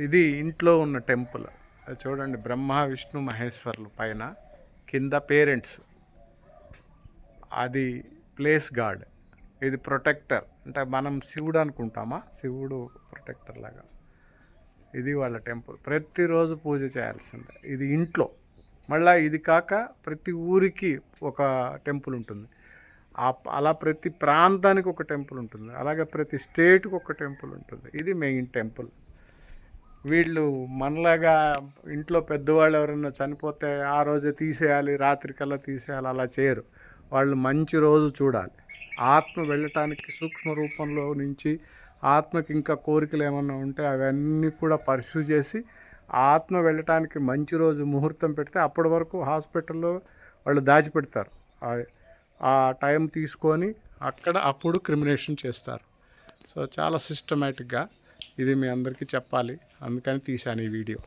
ఇది ఇంట్లో ఉన్న టెంపుల్. అది చూడండి, బ్రహ్మ విష్ణు మహేశ్వరులు పైన, కింద పేరెంట్స్, అది ప్లేస్ గాడ్, ఇది ప్రొటెక్టర్. అంటే మనం శివుడు అనుకుంటామా, శివుడు ప్రొటెక్టర్ లాగా. ఇది వాళ్ళ టెంపుల్. ప్రతిరోజు పూజ చేయాల్సిందే ఇది ఇంట్లో. మళ్ళీ ఇది కాక ప్రతి ఊరికి ఒక టెంపుల్ ఉంటుంది. అలా ప్రతి ప్రాంతానికి ఒక టెంపుల్ ఉంటుంది. అలాగే ప్రతి స్టేట్కి ఒక టెంపుల్ ఉంటుంది. ఇది మెయిన్ టెంపుల్. వీళ్ళు మనలాగా ఇంట్లో పెద్దవాళ్ళు ఎవరైనా చనిపోతే ఆ రోజే తీసేయాలి, రాత్రికల్లా తీసేయాలి, అలా చేయరు. వాళ్ళు మంచి రోజు చూడాలి. ఆత్మ వెళ్ళటానికి సూక్ష్మ రూపంలో నుంచి ఆత్మకి ఇంకా కోరికలు ఏమన్నా ఉంటే అవన్నీ కూడా పర్స్యూ చేసి ఆత్మ వెళ్ళటానికి మంచి రోజు ముహూర్తం పెడితే అప్పటి వరకు హాస్పిటల్లో వాళ్ళు దాచిపెడతారు. ఆ టైం తీసుకొని అప్పుడు క్రిమినేషన్ చేస్తారు. సో చాలా సిస్టమేటిక్గా ఇది మీ అందరికీ చెప్పాలి, అందుకని తీశాను ఈ వీడియో.